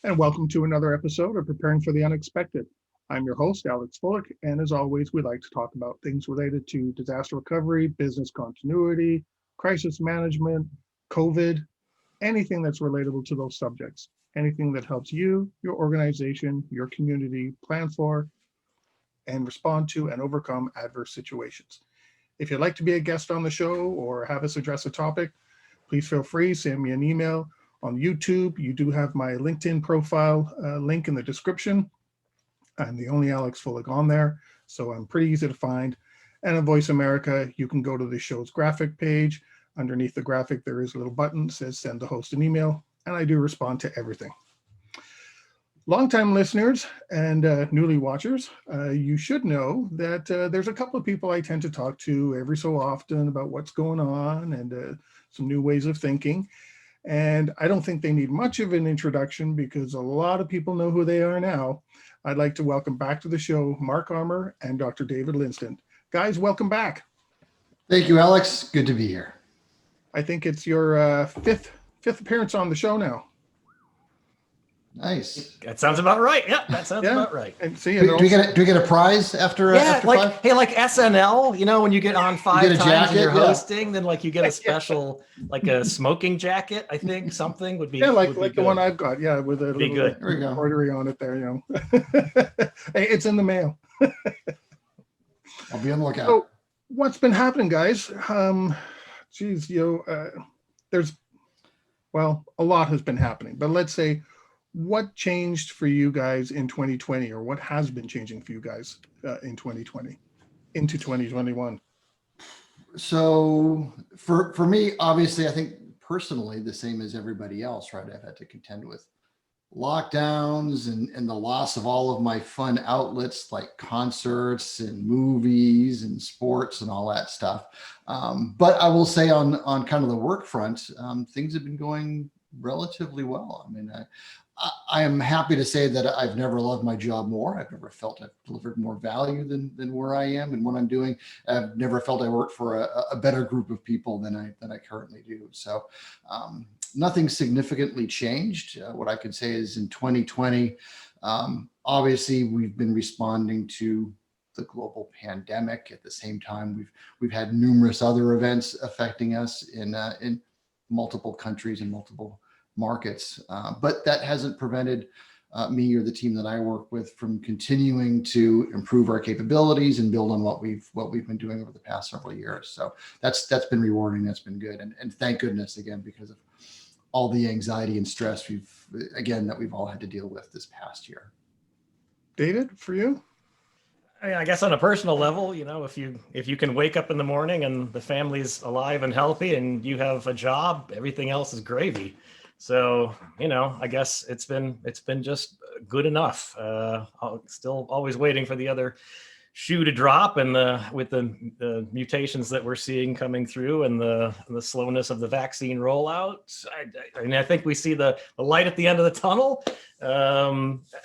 and welcome to another episode of Preparing for the Unexpected. I'm your host, Alex Fullick, and as always, we like to talk about things related to disaster recovery, business continuity, crisis management, COVID, anything that's relatable to those subjects, anything that helps you, your organization, your community plan for and respond to and overcome adverse situations. If you'd like to be a guest on the show or have us address a topic, please feel free, send me an email. On YouTube, you do have my LinkedIn profile link in the description. I'm the only Alex Fullick on there, so I'm pretty easy to find. And in Voice America, you can go to the show's graphic page. Underneath the graphic, there is a little button that says send the host an email, and I do respond to everything. Longtime listeners and newly watchers, you should know that there's a couple of people I tend to talk to every so often about what's going on and some new ways of thinking. And I don't think they need much of an introduction because a lot of people know who they are now. I'd like to welcome back to the show Mark Armour and Dr. David Lindstedt. Guys, welcome back. Thank you, Alex. Good to be here. I think it's your fifth appearance on the show now. Nice. That sounds about right. Yeah, that sounds about right. And see, do we get a prize after? Yeah, after five? Hey, like SNL. You know, when you get on five times jacket, and you're hosting, then like you get a special, like a smoking jacket. I think something would be. Yeah, like the one I've got. Yeah, with a little good. embroidery on it there. You know, hey, it's in the mail. I'll be on the lookout. So, what's been happening, guys? Geez, there's, well, a lot has been happening, but let's say, what changed for you guys in 2020, or what has been changing for you guys in 2020 into 2021? So for me, obviously, I think personally the same as everybody else, right? I've had to contend with lockdowns and the loss of all of my fun outlets like concerts and movies and sports and all that stuff. But I will say on kind of the work front, things have been going relatively well. I mean, I am happy to say that I've never loved my job more. I've never felt I've delivered more value than where I am and what I'm doing. I've never felt I work for a better group of people than I currently do. So nothing significantly changed. What I could say is in 2020, obviously we've been responding to the global pandemic. At the same time, we've had numerous other events affecting us in multiple countries and multiple markets, but that hasn't prevented me or the team that I work with from continuing to improve our capabilities and build on what we've been doing over the past several years. So that's been rewarding. That's been good, and thank goodness again because of all the anxiety and stress that we've all had to deal with this past year. David, for you? I guess on a personal level, you know, if you can wake up in the morning and the family's alive and healthy and you have a job, everything else is gravy. So, you know, I guess it's been just good enough. Still always waiting for the other shoe to drop, and with the mutations that we're seeing coming through and the slowness of the vaccine rollout. I mean, I think we see the light at the end of the tunnel.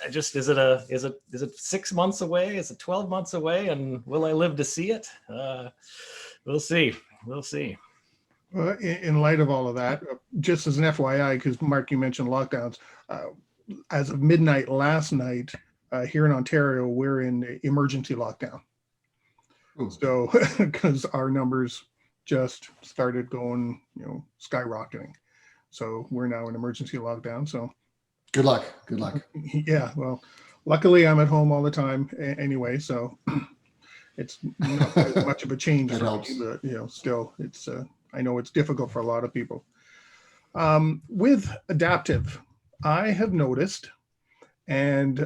Is it 6 months away? Is it 12 months away? And will I live to see it? We'll see. In light of all of that, just as an FYI, because Mark, you mentioned lockdowns, as of midnight last night here in Ontario, we're in emergency lockdown. Ooh. So because our numbers just started going, skyrocketing. So we're now in emergency lockdown. So good luck. Yeah, well, luckily I'm at home all the time anyway, so it's not as much of a change for me, but still it's I know it's difficult for a lot of people. With Adaptive, I have noticed, and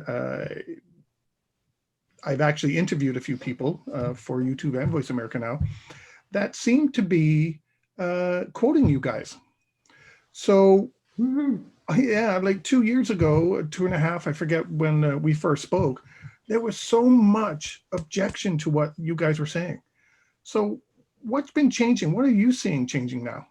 I've actually interviewed a few people for YouTube and Voice America now that seem to be quoting you guys. So, yeah, like 2 years ago, 2.5, I forget when we first spoke, there was so much objection to what you guys were saying. So what's been changing? What are you seeing changing now?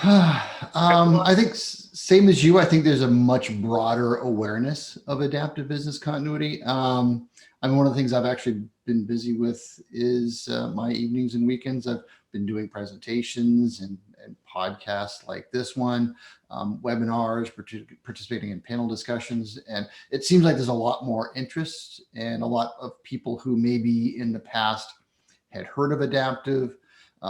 I think same as you. I think there's a much broader awareness of adaptive business continuity. One of the things I've actually been busy with is my evenings and weekends. I've been doing presentations and podcasts like this one, webinars, participating in panel discussions. And it seems like there's a lot more interest, and a lot of people who maybe in the past had heard of Adaptive,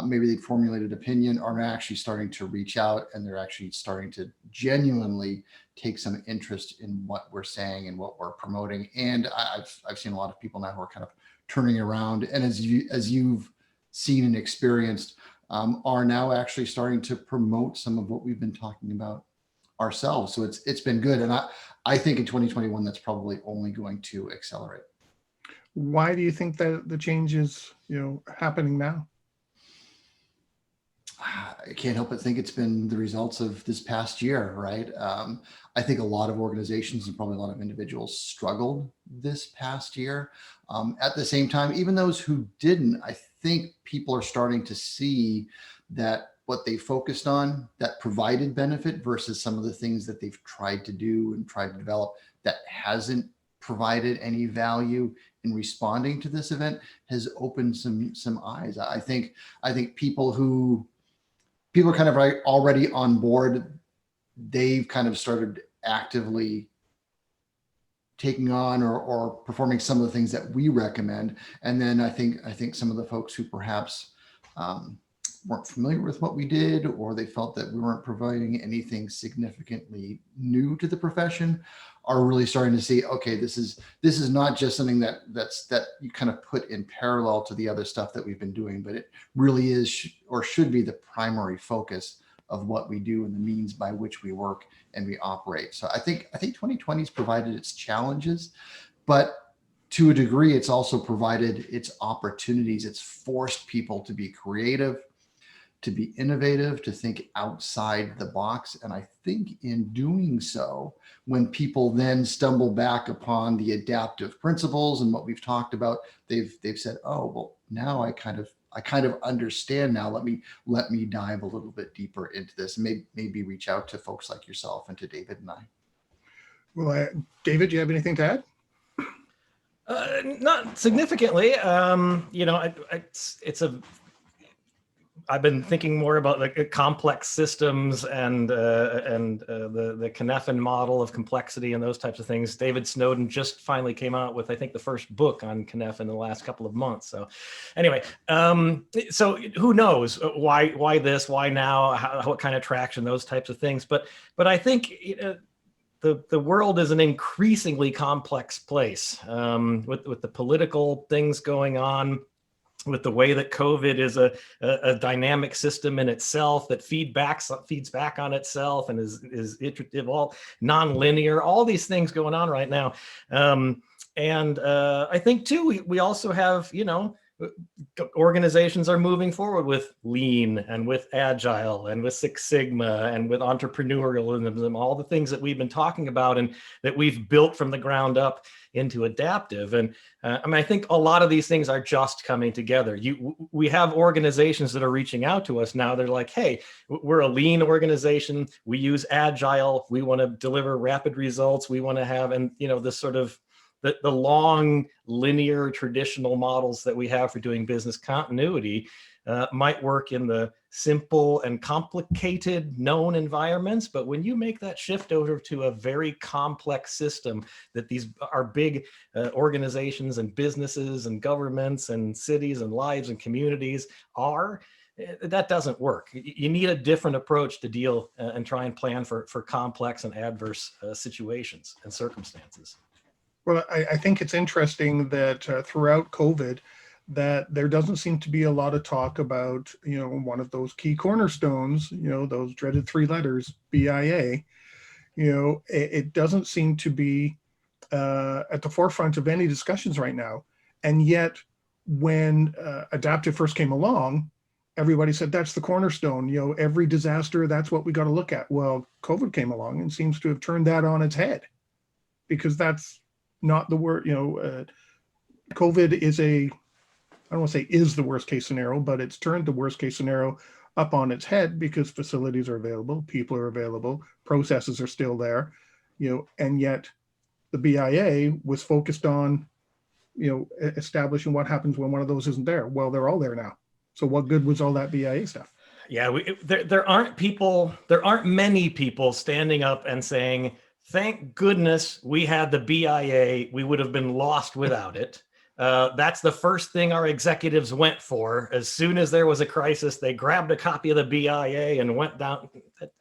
maybe they formulated opinion, are actually starting to reach out, and they're actually starting to genuinely take some interest in what we're saying and what we're promoting. And I've seen a lot of people now who are kind of turning around, and as you've seen and experienced, are now actually starting to promote some of what we've been talking about ourselves. So it's been good, and I think in 2021 that's probably only going to accelerate. Why do you think that the change is, happening now? I can't help but think it's been the results of this past year, right? I think a lot of organizations and probably a lot of individuals struggled this past year. At the same time, even those who didn't, I think people are starting to see that what they focused on that provided benefit versus some of the things that they've tried to do and tried to develop that hasn't provided any value in responding to this event has opened some eyes. I think people are kind of already on board. They've kind of started actively taking on or performing some of the things that we recommend. And then I think some of the folks who perhaps weren't familiar with what we did, or they felt that we weren't providing anything significantly new to the profession, are really starting to see, okay, this is not just something that you kind of put in parallel to the other stuff that we've been doing, but it really is or should be the primary focus of what we do and the means by which we work and we operate. So I think 2020 has provided its challenges, but to a degree, it's also provided its opportunities. It's forced people to be creative, to be innovative, to think outside the box. And I think in doing so, when people then stumble back upon the adaptive principles and what we've talked about, they've said, oh, well, now I kind of understand now. Let me dive a little bit deeper into this, and maybe reach out to folks like yourself and to David and I. Well, David, do you have anything to add? Not significantly. I've been thinking more about like complex systems and the Cynefin model of complexity and those types of things. David Snowden just finally came out with, I think, the first book on Cynefin in the last couple of months. So anyway, so who knows why this, why now, what kind of traction, those types of things. But I think the world is an increasingly complex place with the political things going on, with the way that COVID is a dynamic system in itself that feeds back on itself and is iterative, all non-linear, all these things going on right now. And I think too, we also have, organizations are moving forward with lean and with agile and with Six Sigma and with entrepreneurialism, all the things that we've been talking about and that we've built from the ground up into Adaptive. And I think a lot of these things are just coming together. We have organizations that are reaching out to us now. They're like, hey, we're a lean organization. We use agile. We want to deliver rapid results. We want to have, and this sort of the long linear traditional models that we have for doing business continuity might work in the simple and complicated known environments. But when you make that shift over to a very complex system that these are big organizations and businesses and governments and cities and lives and communities are, that doesn't work. You need a different approach to deal and try and plan for complex and adverse situations and circumstances. Well, I think it's interesting that throughout COVID, that there doesn't seem to be a lot of talk about, one of those key cornerstones, those dreaded three letters, BIA. It doesn't seem to be at the forefront of any discussions right now. And yet, when Adaptive first came along, everybody said that's the cornerstone. Every disaster, that's what we got to look at. Well, COVID came along and seems to have turned that on its head, because that's not the word. COVID is I don't want to say is the worst case scenario, but it's turned the worst case scenario up on its head because facilities are available, people are available, processes are still there, and yet the BIA was focused on, establishing what happens when one of those isn't there. Well, they're all there now. So what good was all that BIA stuff? Yeah, there aren't many people standing up and saying, thank goodness we had the BIA. We would have been lost without it. That's the first thing our executives went for. As soon as there was a crisis, they grabbed a copy of the BIA and went down.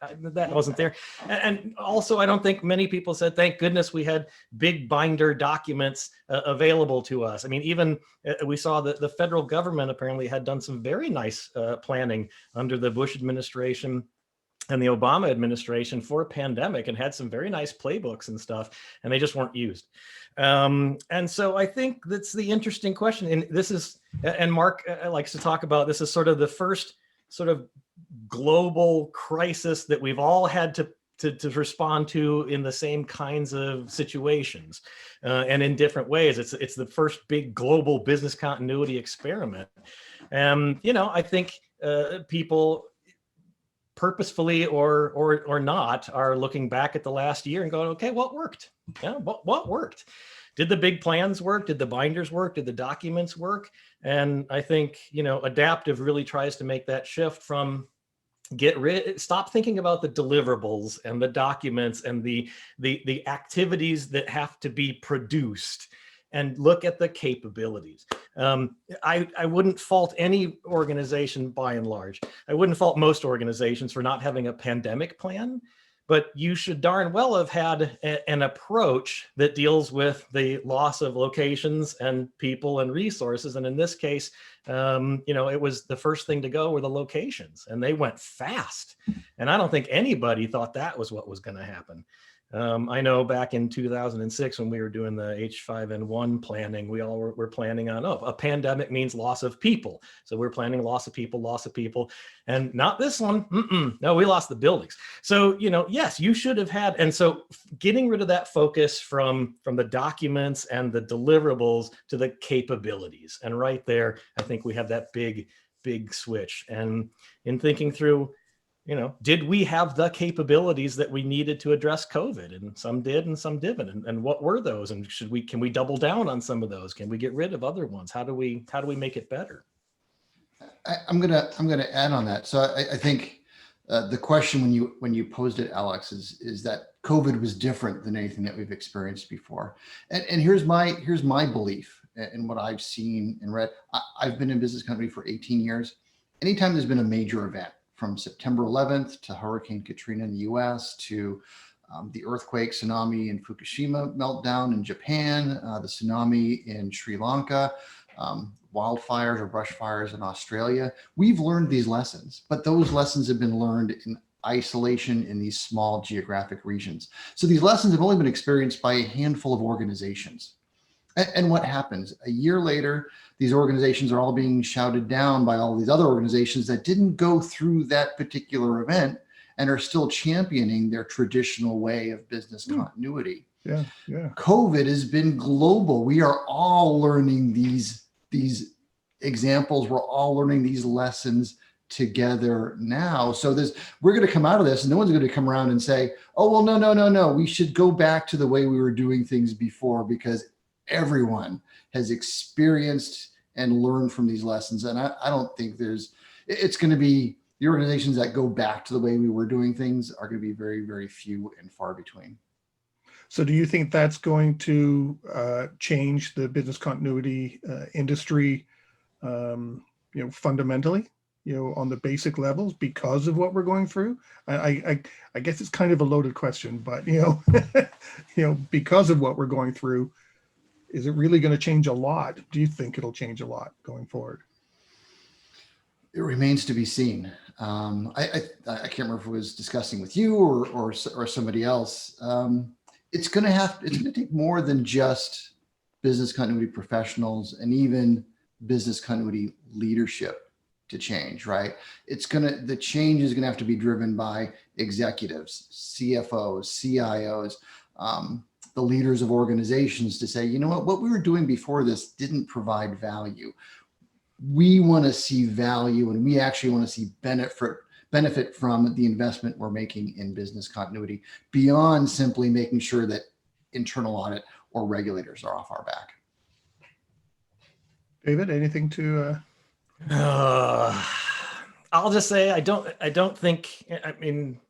That wasn't there. And also, I don't think many people said, thank goodness we had big binder documents available to us. I mean, even we saw that the federal government apparently had done some very nice planning under the Bush administration and the Obama administration for a pandemic, and had some very nice playbooks and stuff, and they just weren't used. And so I think that's the interesting question. And this is, and Mark likes to talk about, this is sort of the first sort of global crisis that we've all had to respond to in the same kinds of situations and in different ways. It's the first big global business continuity experiment. I think people purposefully or not are looking back at the last year and going, okay, what worked? Yeah, what worked? Did the big plans work? Did the binders work? Did the documents work? And I think, Adaptive really tries to make that shift from stop thinking about the deliverables and the documents and the activities that have to be produced, and look at the capabilities. I wouldn't fault any organization by and large. I wouldn't fault most organizations for not having a pandemic plan, but you should darn well have had an approach that deals with the loss of locations and people and resources. And in this case, it was the first thing to go were the locations, and they went fast. And I don't think anybody thought that was what was going to happen. I know back in 2006, when we were doing the H5N1 planning, we all were planning on, a pandemic means loss of people. So we're planning loss of people, and not this one. No, we lost the buildings. So, yes, you should have had. And so getting rid of that focus from the documents and the deliverables to the capabilities. And right there, I think we have that big switch. And in thinking through, did we have the capabilities that we needed to address COVID? And some did and some didn't. And what were those? And can we double down on some of those? Can we get rid of other ones? How do we make it better? I'm gonna add on that. So I think the question when you posed it, Alex, is that COVID was different than anything that we've experienced before. And here's my belief in what I've seen and read. I've been in business continuity for 18 years. Anytime there's been a major event, from September 11th to Hurricane Katrina in the US, to the earthquake, tsunami in Fukushima meltdown in Japan, the tsunami in Sri Lanka, wildfires or brush fires in Australia. We've learned these lessons, but those lessons have been learned in isolation in these small geographic regions. So these lessons have only been experienced by a handful of organizations. And what happens? A year later, these organizations are all being shouted down by all these other organizations that didn't go through that particular event and are still championing their traditional way of business continuity. Yeah. COVID has been global. We are all learning these examples. We're all learning these lessons together now. So we're going to come out of this, and no one's going to come around and say, oh, well, no. We should go back to the way we were doing things before, because everyone has experienced and learned from these lessons. And I don't think it's going to be, the organizations that go back to the way we were doing things are going to be very, very few and far between. So do you think that's going to change the business continuity industry, fundamentally, on the basic levels because of what we're going through? I guess it's kind of a loaded question, but, because of what we're going through, is it really going to change a lot? Do you think it'll change a lot going forward? It remains to be seen. I can't remember if it was discussing with you or somebody else. It's going to take more than just business continuity professionals and even business continuity leadership to change, right? The change is going to have to be driven by executives, CFOs, CIOs, the leaders of organizations to say, you know what we were doing before this didn't provide value. We want to see value, and we actually want to see benefit from the investment we're making in business continuity beyond simply making sure that internal audit or regulators are off our back. David, anything to? I'll just say I don't think. I mean,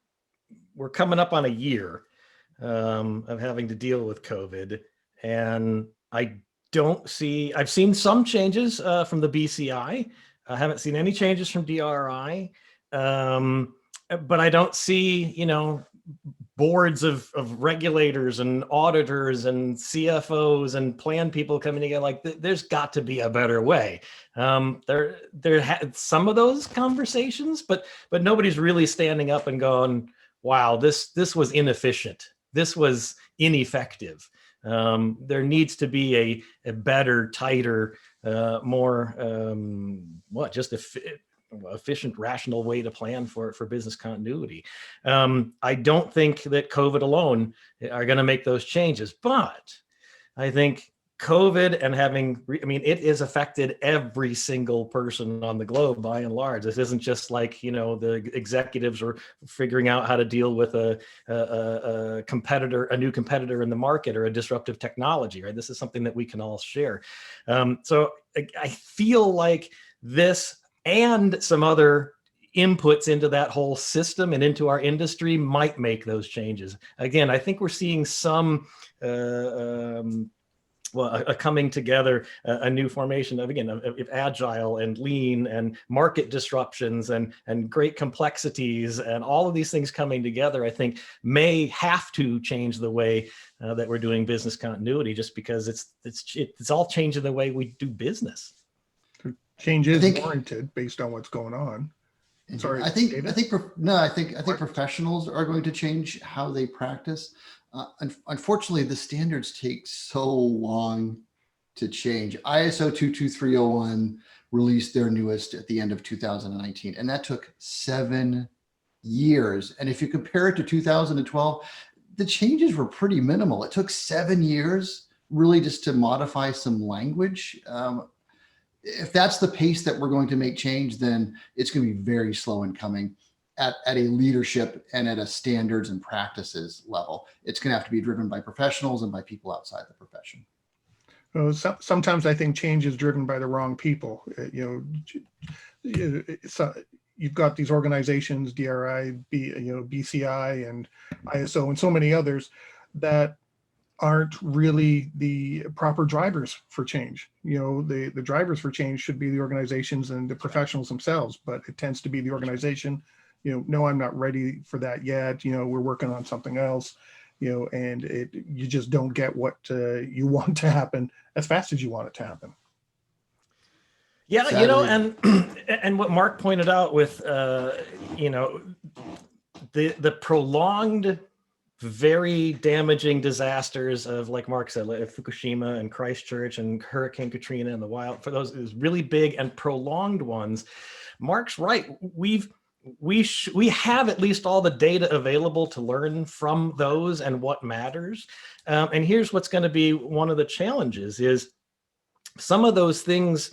we're coming up on a year of having to deal with COVID, and I don't see. I've seen some changes from the BCI. I haven't seen any changes from DRI, but I don't see, boards of regulators and auditors and CFOs and plan people coming together. Like, there's got to be a better way. There had some of those conversations, but nobody's really standing up and going, wow, this was inefficient. This was ineffective. There needs to be a better, tighter, more efficient, rational way to plan for business continuity. I don't think that COVID alone are going to make those changes, but I think COVID and it has affected every single person on the globe by and large. This isn't just like, the executives are figuring out how to deal with a competitor, a new competitor in the market, or a disruptive technology, right? This is something that we can all share. So I feel like this and some other inputs into that whole system and into our industry might make those changes. Again, I think we're seeing some a coming together, a new formation of agile and lean and market disruptions and great complexities, and all of these things coming together, I think may have to change the way that we're doing business continuity, just because it's all changing the way we do business. Change is warranted based on what's going on. Sorry, I think professionals are going to change how they practice. Unfortunately, the standards take so long to change. ISO 22301 released their newest at the end of 2019, and that took 7 years. And if you compare it to 2012, the changes were pretty minimal. It took 7 years really just to modify some language. If that's the pace that we're going to make change, then it's going to be very slow in coming at a leadership and at a standards and practices level. It's going to have to be driven by professionals and by people outside the profession. Sometimes I think change is driven by the wrong people. You've got these organizations, DRI, BCI, and ISO, and so many others that aren't really the proper drivers for change. The drivers for change should be the organizations and the professionals themselves, but it tends to be the organization, no, I'm not ready for that yet. We're working on something else, and you just don't get what you want to happen as fast as you want it to happen. Yeah, sadly. And what Mark pointed out with, the prolonged, very damaging disasters of, like Mark said, like Fukushima and Christchurch and Hurricane Katrina and for those really big and prolonged ones. Mark's right. We have at least all the data available to learn from those and what matters. And here's what's going to be one of the challenges is some of those things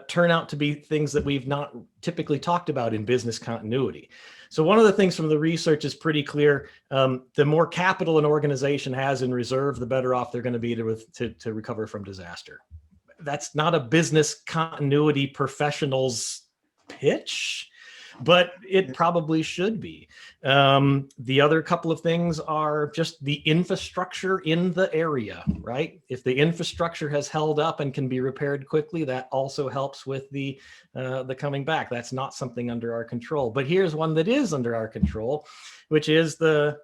turn out to be things that we've not typically talked about in business continuity. So one of the things from the research is pretty clear. The more capital an organization has in reserve, the better off they're going to be to recover from disaster. That's not a business continuity professional's pitch, but it probably should be. The other couple of things are just the infrastructure in the area, right? If the infrastructure has held up and can be repaired quickly, that also helps with the coming back. That's not something under our control. But here's one that is under our control, which is the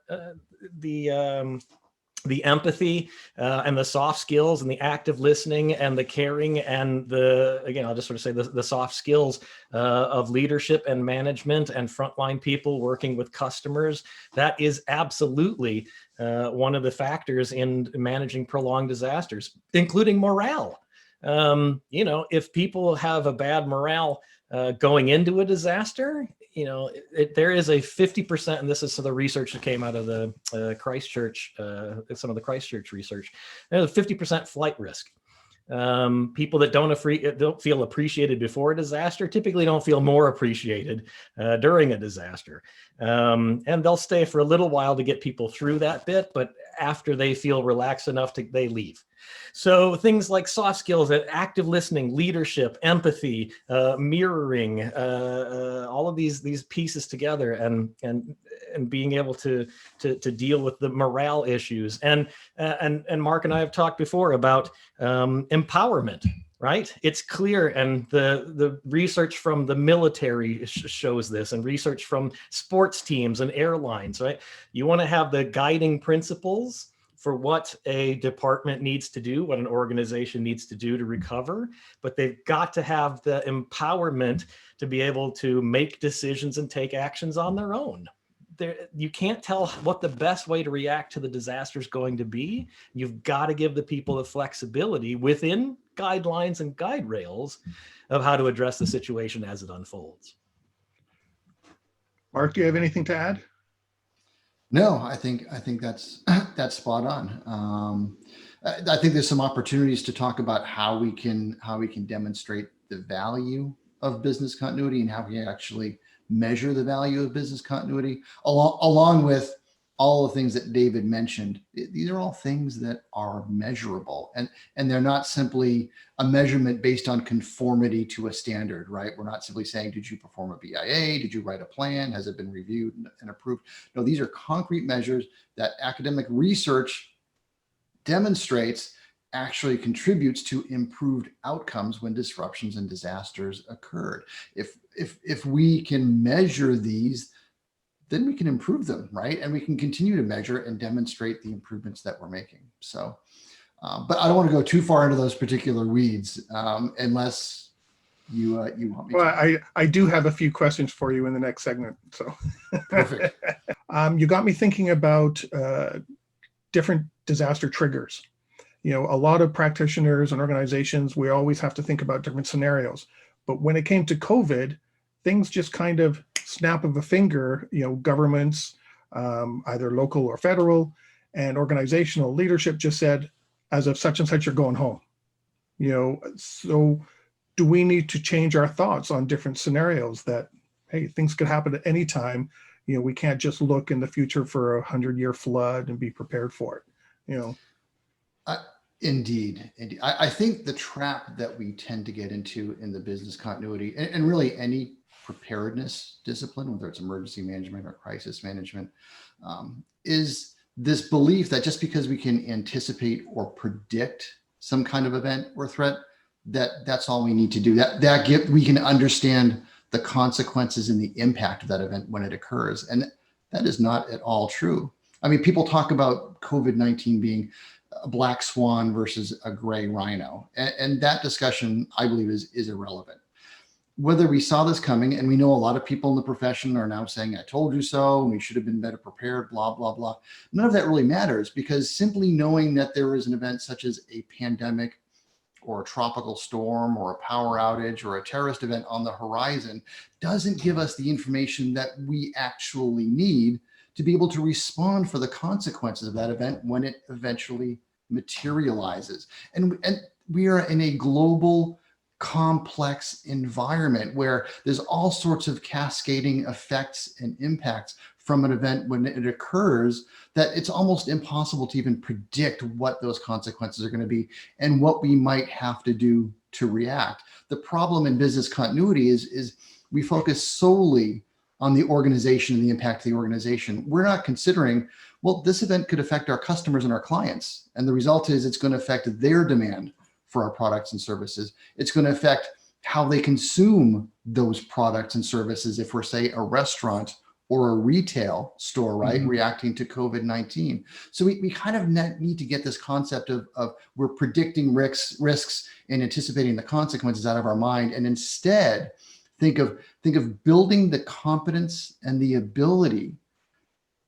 empathy and the soft skills and the active listening and the caring and I'll just sort of say the soft skills of leadership and management and frontline people working with customers. That is absolutely one of the factors in managing prolonged disasters, including morale. If people have a bad morale going into a disaster, there is a 50%, and this is the research that came out of the Christchurch, some of the Christchurch research, there's a 50% flight risk. People that don't feel appreciated before a disaster typically don't feel more appreciated during a disaster. And they'll stay for a little while to get people through that bit, but after they feel relaxed enough they leave. So things like soft skills, active listening, leadership, empathy, mirroring, all of these pieces together, and being able to deal with the morale issues. And Mark and I have talked before about empowerment. Right? It's clear, and the research from the military shows this, and research from sports teams and airlines, right? You want to have the guiding principles for what a department needs to do, what an organization needs to do to recover, but they've got to have the empowerment to be able to make decisions and take actions on their own. You can't tell what the best way to react to the disaster is going to be. You've got to give the people the flexibility within guidelines and guide rails of how to address the situation as it unfolds. Mark, do you have anything to add? No, I think that's spot on. I think there's some opportunities to talk about how we can demonstrate the value of business continuity and how we actually measure the value of business continuity, along with all the things that David mentioned. These are all things that are measurable, and they're not simply a measurement based on conformity to a standard, right? We're not simply saying, did you perform a BIA? Did you write a plan? Has it been reviewed and approved? No, these are concrete measures that academic research demonstrates actually contributes to improved outcomes when disruptions and disasters occurred. If we can measure these, then we can improve them, right? And we can continue to measure and demonstrate the improvements that we're making. So, but I don't want to go too far into those particular weeds unless you want me Well, to. I do have a few questions for you in the next segment. So Perfect. You got me thinking about different disaster triggers. You know, a lot of practitioners and organizations, we always have to think about different scenarios. But when it came to COVID, things just kind of snap of a finger, you know, governments, either local or federal, and organizational leadership just said, as of such and such, you're going home. You know, so do we need to change our thoughts on different scenarios that, hey, things could happen at any time. You know, we can't just look in the future for 100-year flood and be prepared for it, you know? Indeed. I think the trap that we tend to get into in the business continuity and really any preparedness discipline, whether it's emergency management or crisis management, is this belief that just because we can anticipate or predict some kind of event or threat, that's all we need to do. We can understand the consequences and the impact of that event when it occurs. And that is not at all true. I mean, people talk about COVID-19 being a black swan versus a gray rhino. And that discussion, I believe, is irrelevant. Whether we saw this coming, and we know a lot of people in the profession are now saying, I told you so, and we should have been better prepared, blah, blah, blah. None of that really matters, because simply knowing that there is an event such as a pandemic or a tropical storm or a power outage or a terrorist event on the horizon doesn't give us the information that we actually need to be able to respond for the consequences of that event when it eventually materializes. And we are in a global, complex environment where there's all sorts of cascading effects and impacts from an event when it occurs, that it's almost impossible to even predict what those consequences are going to be and what we might have to do to react. The problem in business continuity is we focus solely on the organization and the impact of the organization. We're not considering, well, this event could affect our customers and our clients. And the result is it's going to affect their demand for our products and services. It's going to affect how they consume those products and services if we're, say, a restaurant or a retail store, right, reacting to COVID-19. So we kind of need to get this concept of we're predicting risks and anticipating the consequences out of our mind, and instead think of building the competence and the ability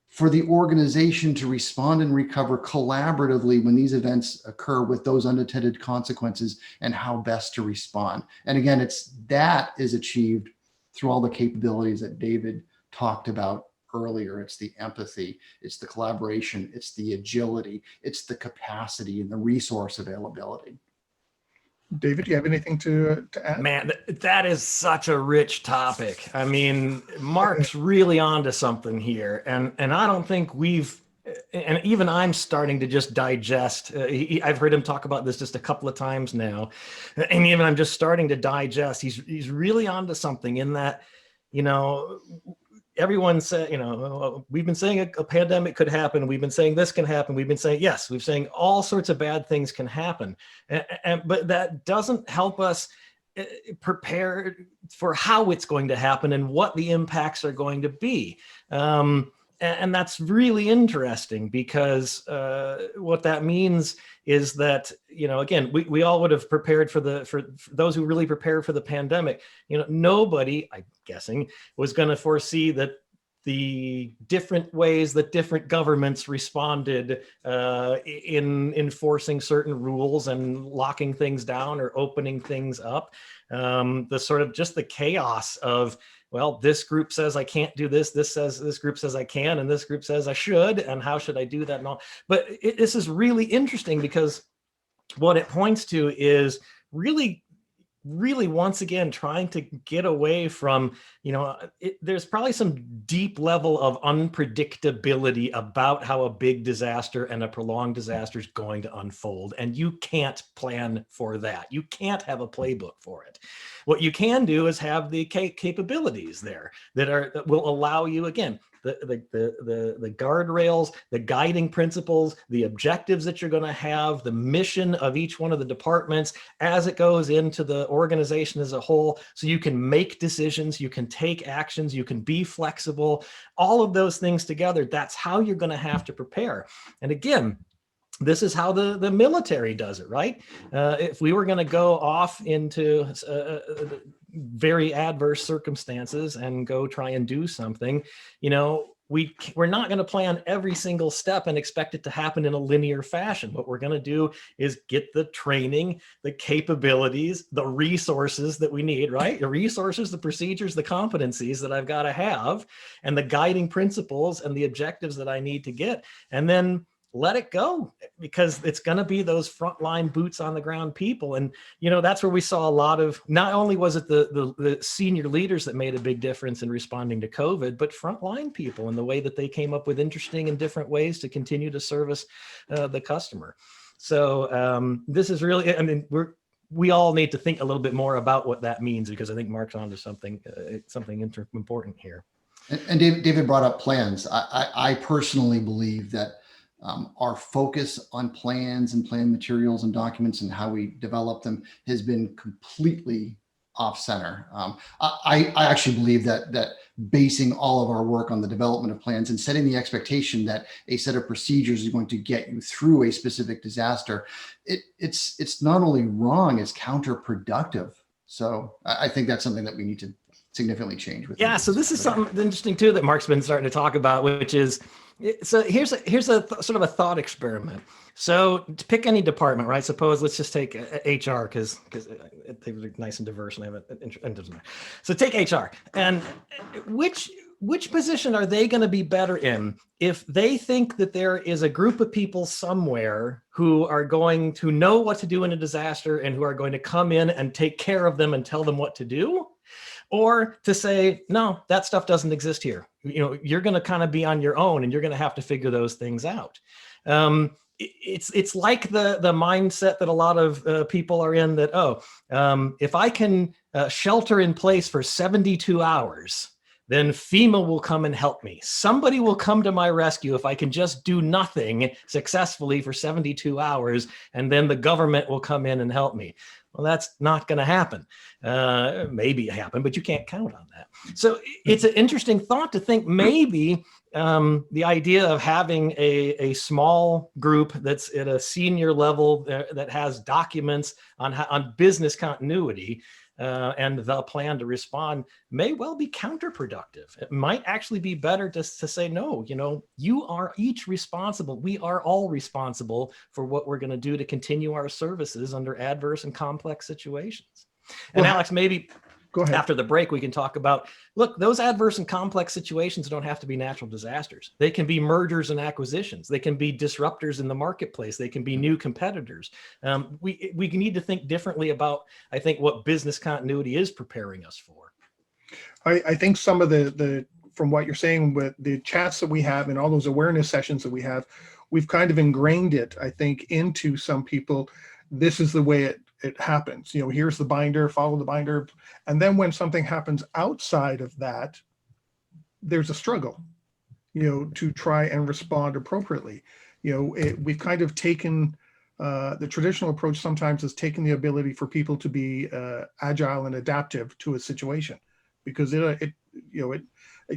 for the organization to respond and recover collaboratively when these events occur with those unintended consequences and how best to respond. And again, that is achieved through all the capabilities that David talked about earlier. It's the empathy, it's the collaboration, it's the agility, it's the capacity and the resource availability. David, do you have anything to add? Man, that is such a rich topic. I mean, Mark's really onto something here. And I don't think we've and even I'm starting to just digest. I've heard him talk about this just a couple of times now, and even I'm just starting to digest. He's really onto something in that, you know, everyone said, you know, we've been saying a pandemic could happen. We've been saying this can happen. We've been saying, yes, we've saying all sorts of bad things can happen. But that doesn't help us prepare for how it's going to happen and what the impacts are going to be. And that's really interesting because what that means is that, you know, again, we all would have prepared for those who really prepared for the pandemic. You know, nobody, I'm guessing, was going to foresee that the different ways that different governments responded in enforcing certain rules and locking things down or opening things up. The sort of just the chaos of, well, this group says I can't do this. This group says I can, and this group says I should. And how should I do that? And all. But this is really interesting because what it points to is really once again trying to get away from, you know, there's probably some deep level of unpredictability about how a big disaster and a prolonged disaster is going to unfold, and you can't plan for that. You can't have a playbook for it. What you can do is have the capabilities there that will allow you, again, the guardrails, the guiding principles, the objectives that you're going to have, the mission of each one of the departments as it goes into the organization as a whole. So you can make decisions, you can take actions, you can be flexible, all of those things together. That's how you're going to have to prepare. And again, this is how the military does it, right? If we were going to go off into very adverse circumstances and go try and do something, you know, we're not going to plan every single step and expect it to happen in a linear fashion. What we're going to do is get the training, the capabilities, the resources that we need, right? The resources, the procedures, the competencies that I've got to have, and the guiding principles and the objectives that I need to get. And then let it go, because it's going to be those frontline boots on the ground people. And, you know, that's where we saw a lot of, not only was it the senior leaders that made a big difference in responding to COVID, but frontline people and the way that they came up with interesting and different ways to continue to service the customer. So this is really, I mean, we all need to think a little bit more about what that means, because I think Mark's onto something important here. And David brought up plans. I personally believe that our focus on plans and plan materials and documents and how we develop them has been completely off center. I actually believe that basing all of our work on the development of plans and setting the expectation that a set of procedures is going to get you through a specific disaster, it's not only wrong, it's counterproductive. So I think that's something that we need to significantly change with. Yeah. So this is something interesting too that Mark's been starting to talk about, which is, so here's a sort of a thought experiment. So to pick any department, right? Suppose let's just take HR because they're nice and diverse and they have an so take HR, and which position are they going to be better in if they think that there is a group of people somewhere who are going to know what to do in a disaster and who are going to come in and take care of them and tell them what to do? Or to say, no, that stuff doesn't exist here. You know, you're going to kind of be on your own and you're going to have to figure those things out. It's like the mindset that a lot of people are in that, if I can shelter in place for 72 hours, then FEMA will come and help me. Somebody will come to my rescue if I can just do nothing successfully for 72 hours, and then the government will come in and help me. Well, that's not going to happen. Maybe happen, but you can't count on that. So it's an interesting thought to think maybe the idea of having a small group that's at a senior level that has documents on business continuity and the plan to respond may well be counterproductive. It might actually be better to say, no, you know, you are each responsible. We are all responsible for what we're going to do to continue our services under adverse and complex situations. And well, Alex, maybe go ahead. After the break, we can talk about, look, those adverse and complex situations don't have to be natural disasters. They can be mergers and acquisitions. They can be disruptors in the marketplace. They can be new competitors. We need to think differently about, I think, what business continuity is preparing us for. I think some of the from what you're saying with the chats that we have and all those awareness sessions that we have, we've kind of ingrained it, I think, into some people. This is the way it happens. You know, here's the binder, follow the binder. And then when something happens outside of that, there's a struggle, you know, to try and respond appropriately. You know, we've kind of taken the traditional approach sometimes has taken the ability for people to be agile and adaptive to a situation, because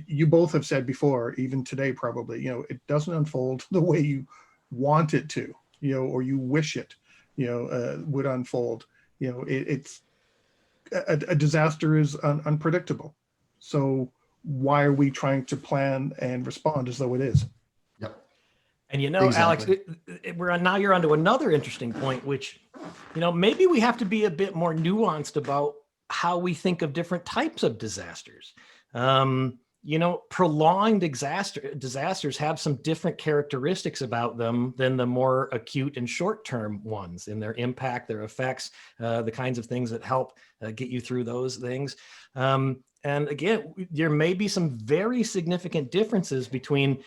you both have said before, even today probably, you know, it doesn't unfold the way you want it to, you know, or you wish it, you know, would unfold. You know, it's a disaster is unpredictable. So why are we trying to plan and respond as though it is? Yep. And, you know, Exactly. Alex, now you're onto another interesting point, which, you know, maybe we have to be a bit more nuanced about how we think of different types of disasters. You know, prolonged disasters have some different characteristics about them than the more acute and short-term ones in their impact, their effects, the kinds of things that help get you through those things. And again, there may be some very significant differences between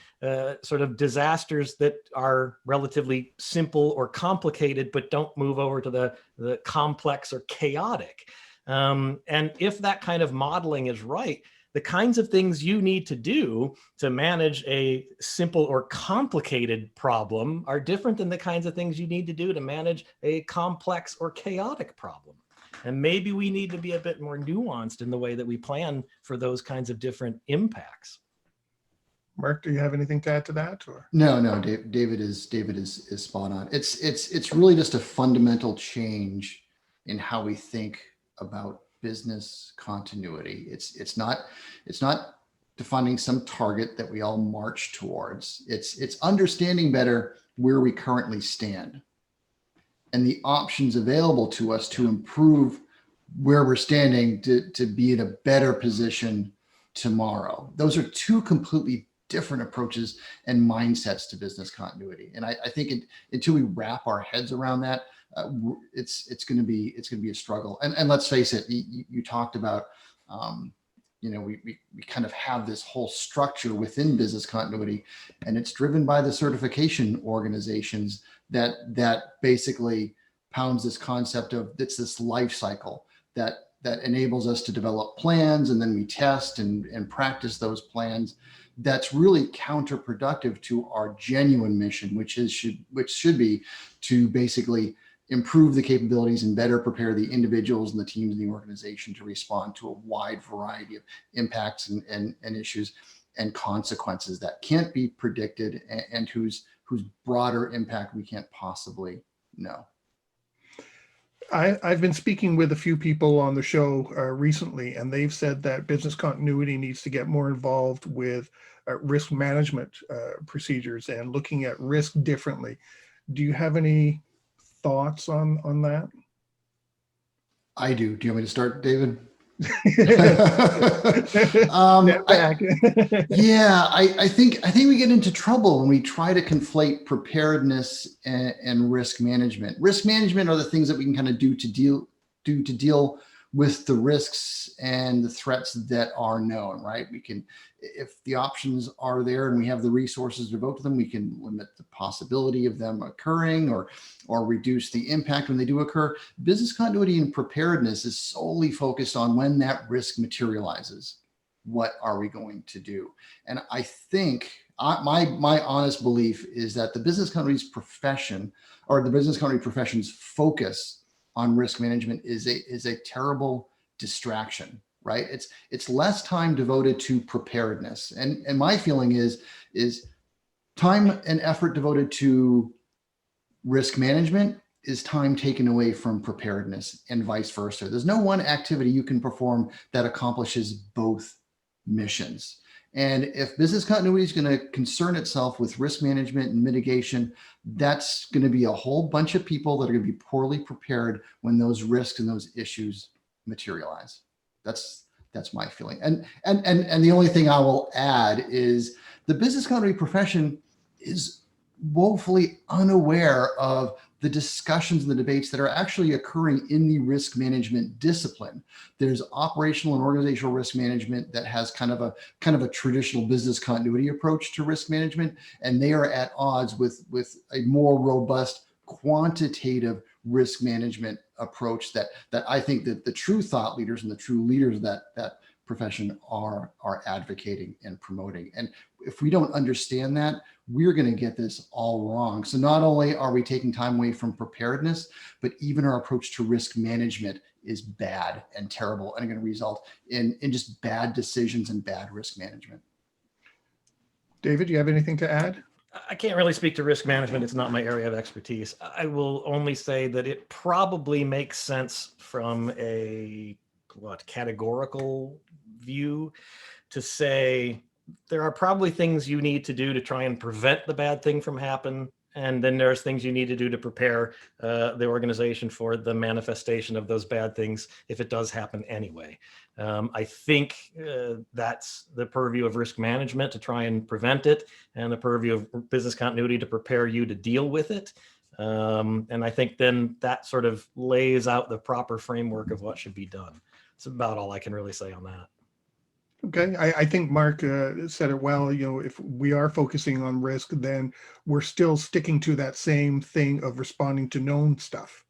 sort of disasters that are relatively simple or complicated, but don't move over to the complex or chaotic. And if that kind of modeling is right, the kinds of things you need to do to manage a simple or complicated problem are different than the kinds of things you need to do to manage a complex or chaotic problem. And maybe we need to be a bit more nuanced in the way that we plan for those kinds of different impacts. Mark, do you have anything to add to that? Or No, David is spot on. It's really just a fundamental change in how we think about business continuity. It's not defining some target that we all march towards. It's understanding better where we currently stand and the options available to us to improve where we're standing to be in a better position tomorrow. Those are two completely different approaches and mindsets to business continuity. And I think until we wrap our heads around that, it's going to be a struggle. And let's face it, you talked about, you know, we kind of have this whole structure within business continuity, and it's driven by the certification organizations that basically pounds this concept of it's this life cycle that enables us to develop plans, and then we test and practice those plans. That's really counterproductive to our genuine mission, which should be to basically improve the capabilities and better prepare the individuals and the teams in the organization to respond to a wide variety of impacts and issues and consequences that can't be predicted and whose broader impact we can't possibly know. I've been speaking with a few people on the show recently, and they've said that business continuity needs to get more involved with risk management procedures and looking at risk differently. Do you have any thoughts on that? I do. Do you want me to start, David? I think we get into trouble when we try to conflate preparedness and risk management. Risk management are the things that we can kind of do to deal with the risks and the threats that are known, right? We can, if the options are there and we have the resources to devote to them, we can limit the possibility of them occurring or reduce the impact when they do occur. Business continuity and preparedness is solely focused on when that risk materializes. What are we going to do? And I think my honest belief is that the business continuity profession, or the business continuity profession's focus on risk management is a terrible distraction, right? It's less time devoted to preparedness. And my feeling is time and effort devoted to risk management is time taken away from preparedness, and vice versa. There's no one activity you can perform that accomplishes both missions. And if business continuity is going to concern itself with risk management and mitigation, that's going to be a whole bunch of people that are going to be poorly prepared when those risks and those issues materialize. That's my feeling. And the only thing I will add is the business continuity profession is woefully unaware of the discussions and the debates that are actually occurring in the risk management discipline. There's operational and organizational risk management that has kind of a traditional business continuity approach to risk management, and they are at odds with a more robust quantitative risk management approach that I think that the true thought leaders and the true leaders of that profession are advocating and promoting. And if we don't understand that, we're going to get this all wrong. So not only are we taking time away from preparedness, but even our approach to risk management is bad and terrible and going to result in just bad decisions and bad risk management. David, you have anything to add? I can't really speak to risk management. It's not my area of expertise. I will only say that it probably makes sense from a categorical view to say there are probably things you need to do to try and prevent the bad thing from happening. And then there's things you need to do to prepare the organization for the manifestation of those bad things if it does happen anyway. I think that's the purview of risk management to try and prevent it, and the purview of business continuity to prepare you to deal with it. And I think then that sort of lays out the proper framework of what should be done. That's about all I can really say on that. Okay, I think Mark said it well. If we are focusing on risk, then we're still sticking to that same thing of responding to known stuff,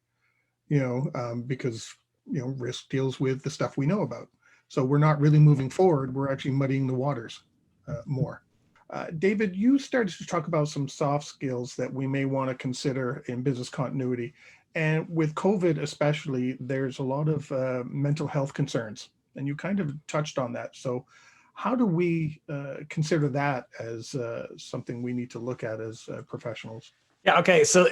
because, risk deals with the stuff we know about. So we're not really moving forward. We're actually muddying the waters more. David, you started to talk about some soft skills that we may want to consider in business continuity. And with COVID especially, there's a lot of mental health concerns. And you kind of touched on that. So how do we consider that as something we need to look at as professionals? Yeah, okay. So,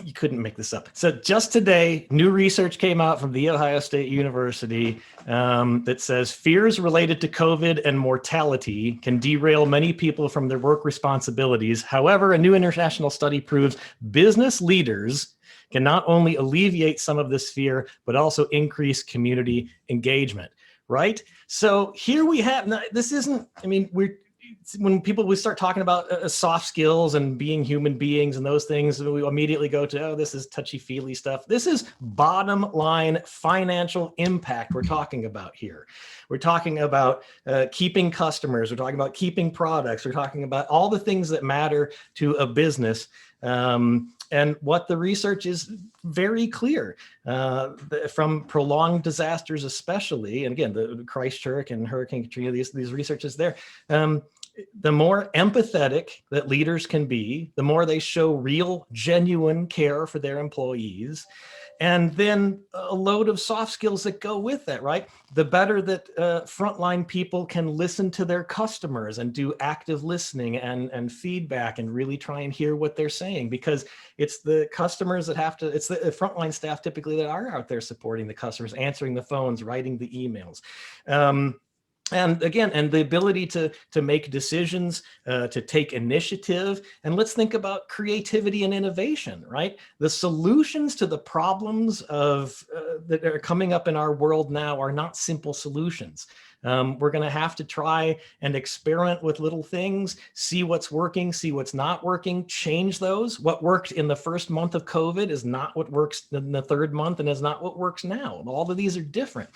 you couldn't make this up. So just today, new research came out from The Ohio State University that says fears related to COVID and mortality can derail many people from their work responsibilities. However, a new international study proves business leaders can not only alleviate some of this fear, but also increase community engagement, right? So here we have, this isn't, when we start talking about soft skills and being human beings and those things, we immediately go to, oh, this is touchy-feely stuff. This is bottom line financial impact we're talking about here. We're talking about keeping customers. We're talking about keeping products. We're talking about all the things that matter to a business. And what the research is very clear from prolonged disasters, especially, and again, the Christchurch and Hurricane Katrina, these research is there. The more empathetic that leaders can be, the more they show real, genuine care for their employees, and then a load of soft skills that go with that, right? The better that frontline people can listen to their customers and do active listening and feedback and really try and hear what they're saying, because it's the customers that have to, it's the frontline staff typically that are out there supporting the customers, answering the phones, writing the emails. And again, and the ability to make decisions, to take initiative. And let's think about creativity and innovation, right? The solutions to the problems that are coming up in our world now are not simple solutions. We're going to have to try and experiment with little things, see what's working, see what's not working, change those. What worked in the first month of COVID is not what works in the third month and is not what works now. All of these are different.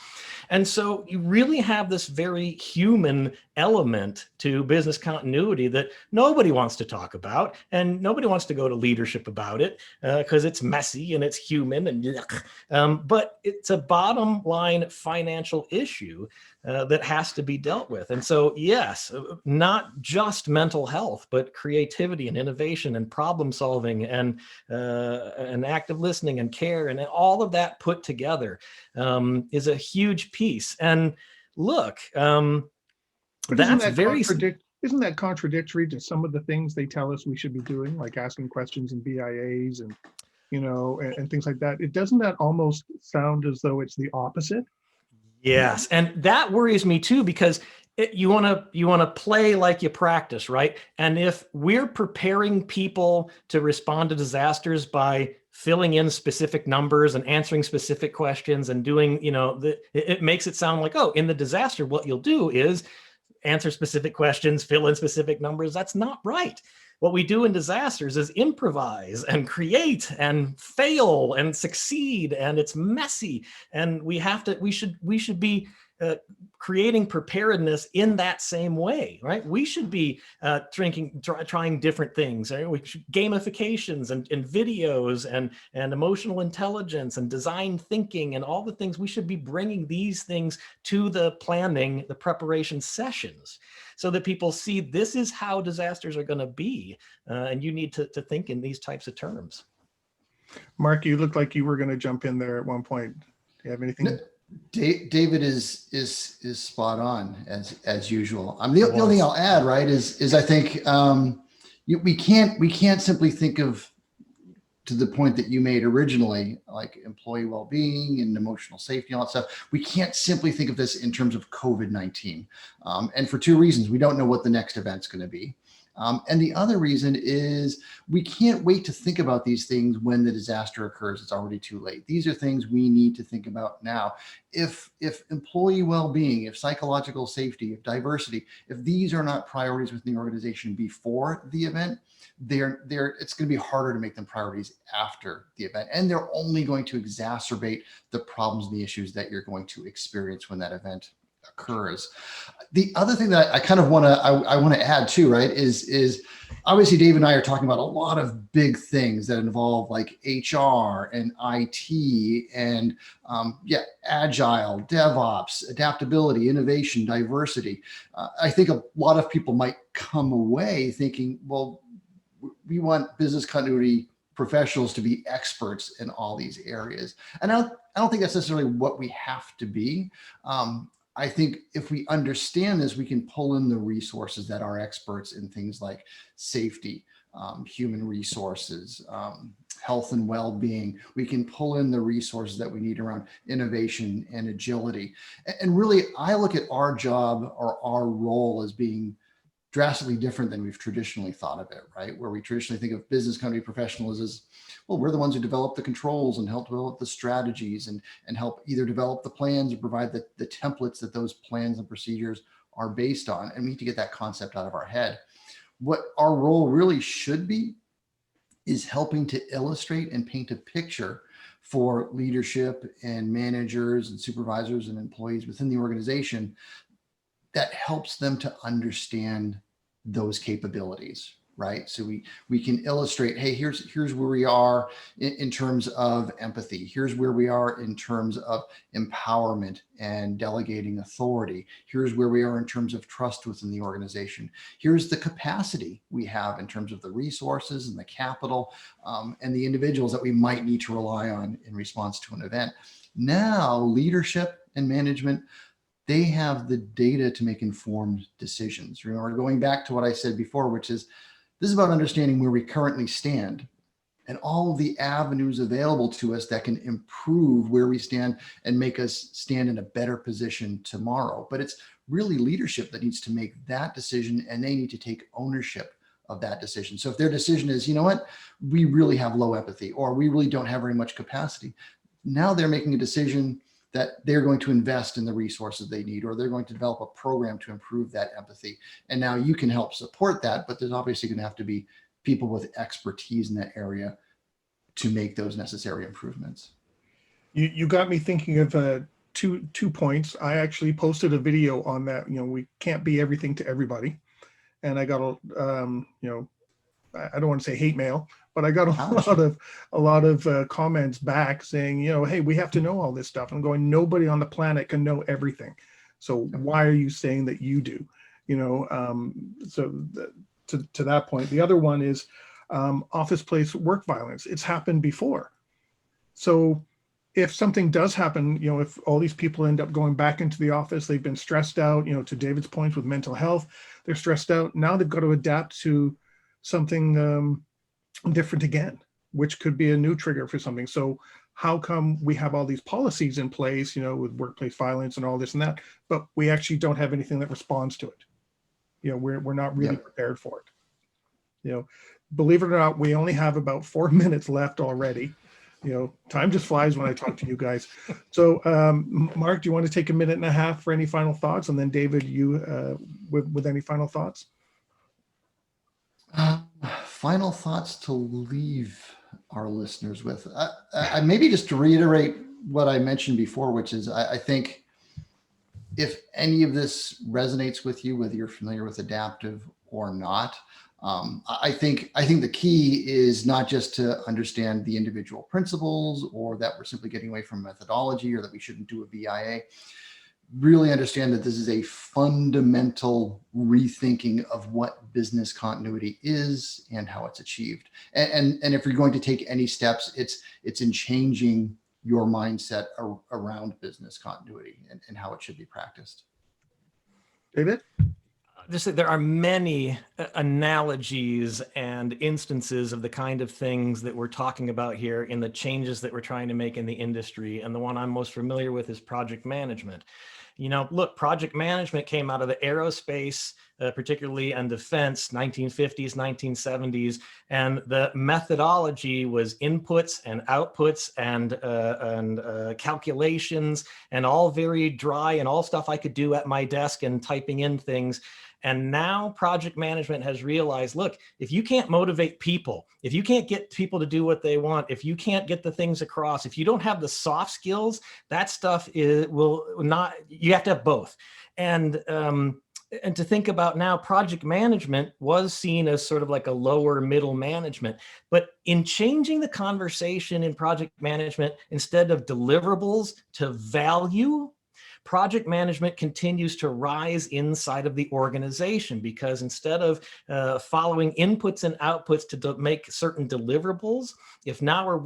And so you really have this very human element to business continuity that nobody wants to talk about, and nobody wants to go to leadership about it because it's messy and it's human and but it's a bottom line financial issue that has to be dealt with. And so, yes, not just mental health, but creativity and innovation and problem solving and active listening and care and all of that put together is a huge piece. And look, but that's isn't that contradictory to some of the things they tell us we should be doing, like asking questions in BIAs and and things like that? Doesn't that almost sound as though it's the opposite? Yes, and that worries me too, because you want to play like you practice, right? And if we're preparing people to respond to disasters by filling in specific numbers and answering specific questions and doing, it makes it sound like, oh, in the disaster, what you'll do is answer specific questions, fill in specific numbers. That's not right. what we do in disasters is improvise and create and fail and succeed, and it's messy. And we should be creating preparedness in that same way, right? We should be trying different things. Right? We should, gamifications and videos and emotional intelligence and design thinking and all the things. We should be bringing these things to the planning, the preparation sessions, so that people see this is how disasters are going to be, and you need to think in these types of terms. Mark, you looked like you were going to jump in there at one point. Do you have anything? No, David is spot on as usual. The only thing I'll add, right, is I think we can't simply think of, to the point that you made originally, like employee well-being and emotional safety and all that stuff. We can't simply think of this in terms of COVID-19, and for two reasons. We don't know what the next event's going to be. And the other reason is we can't wait to think about these things when the disaster occurs. It's already too late. These are things we need to think about now. If employee well-being, if psychological safety, if diversity, if these are not priorities within the organization before the event, it's going to be harder to make them priorities after the event. And they're only going to exacerbate the problems and the issues that you're going to experience when that event occurs. The other thing that I kind of want to add too, right, is obviously Dave and I are talking about a lot of big things that involve like HR and IT and agile, DevOps, adaptability, innovation, diversity. I think a lot of people might come away thinking, well, we want business continuity professionals to be experts in all these areas. And I don't think that's necessarily what we have to be. I think if we understand this, we can pull in the resources that are experts in things like safety, human resources, health and well-being. We can pull in the resources that we need around innovation and agility. And really, I look at our job or our role as being drastically different than we've traditionally thought of it, right? Where we traditionally think of business continuity professionals as, well, we're the ones who develop the controls and help develop the strategies and help either develop the plans or provide the templates that those plans and procedures are based on. And we need to get that concept out of our head. What our role really should be is helping to illustrate and paint a picture for leadership and managers and supervisors and employees within the organization that helps them to understand those capabilities, right? So we can illustrate, hey, here's where we are in terms of empathy. Here's where we are in terms of empowerment and delegating authority. Here's where we are in terms of trust within the organization. Here's the capacity we have in terms of the resources and the capital and the individuals that we might need to rely on in response to an event. Now, leadership and management, they have the data to make informed decisions. Remember, going back to what I said before, which is this is about understanding where we currently stand and all of the avenues available to us that can improve where we stand and make us stand in a better position tomorrow. But it's really leadership that needs to make that decision, and they need to take ownership of that decision. So if their decision is, you know what, we really have low empathy, or we really don't have very much capacity, now they're making a decision that they're going to invest in the resources they need, or they're going to develop a program to improve that empathy. And now you can help support that, but there's obviously going to have to be people with expertise in that area to make those necessary improvements. You got me thinking of two points. I actually posted a video on that. We can't be everything to everybody, and I got I don't want to say hate mail, but I got a lot of comments back saying, hey, we have to know all this stuff. I'm going, nobody on the planet can know everything. So why are you saying that you do? To that point. The other one is office place work violence. It's happened before. So if something does happen, if all these people end up going back into the office, they've been stressed out, to David's point with mental health, they're stressed out. Now they've got to adapt to something different again, which could be a new trigger for something. So how come we have all these policies in place, with workplace violence and all this and that, but we actually don't have anything that responds to it? We're not really prepared for it. Believe it or not, we only have about 4 minutes left already. Time just flies when I talk to you guys. So Mark, do you want to take a minute and a half for any final thoughts? And then David, you with any final thoughts? final thoughts to leave our listeners with? Maybe just to reiterate what I mentioned before, which is I think if any of this resonates with you, whether you're familiar with adaptive or not, I think the key is not just to understand the individual principles, or that we're simply getting away from methodology, or that we shouldn't do a VIA. Really understand that this is a fundamental rethinking of what business continuity is and how it's achieved. And if you're going to take any steps, it's in changing your mindset around business continuity and how it should be practiced. David? Just there are many analogies and instances of the kind of things that we're talking about here in the changes that we're trying to make in the industry. And the one I'm most familiar with is project management. You know, look, project management came out of the aerospace, particularly and defense, 1950s, 1970s. And the methodology was inputs and outputs and calculations, and all very dry and all stuff I could do at my desk and typing in things. And now project management has realized, look, if you can't motivate people, if you can't get people to do what they want, if you can't get the things across, if you don't have the soft skills, that stuff will not, you have to have both. And to think about now, project management was seen as sort of like a lower middle management, but in changing the conversation in project management, instead of deliverables to value, project management continues to rise inside of the organization, because instead of following inputs and outputs to make certain deliverables, if now we're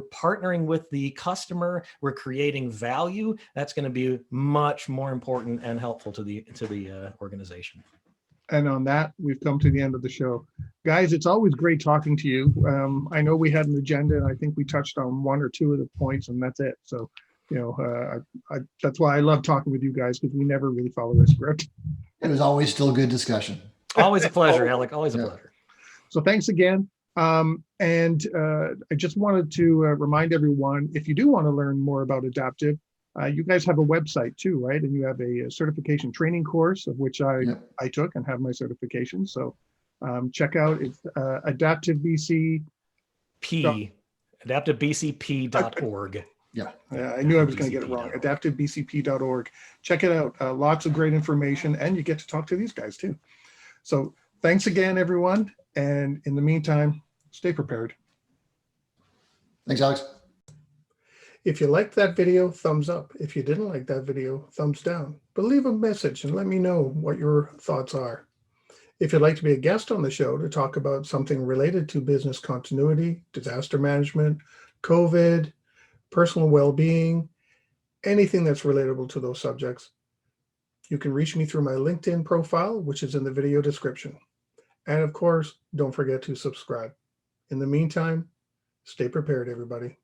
partnering with the customer, we're creating value, that's going to be much more important and helpful to the organization. And on that, we've come to the end of the show. Guys, it's always great talking to you. I know we had an agenda, and I think we touched on one or two of the points, and that's it. So, you know, that's why I love talking with you guys, because we never really follow a script. It was always still good discussion. Always a pleasure, Alec. Always a pleasure. So thanks again. I just wanted to remind everyone, if you do want to learn more about Adaptive, you guys have a website too, right? And you have a certification training course, of which I took and have my certification. So check out, it's AdaptiveBC. AdaptiveBCP.org. Yeah. I knew I was going to get it wrong. AdaptiveBCP.org. Check it out. Lots of great information, and you get to talk to these guys too. So thanks again, everyone. And in the meantime, stay prepared. Thanks, Alex. If you liked that video, thumbs up. If you didn't like that video, thumbs down. But leave a message and let me know what your thoughts are. If you'd like to be a guest on the show to talk about something related to business continuity, disaster management, COVID, personal well-being, anything that's relatable to those subjects, you can reach me through my LinkedIn profile, which is in the video description. And of course, don't forget to subscribe. In the meantime, stay prepared, everybody.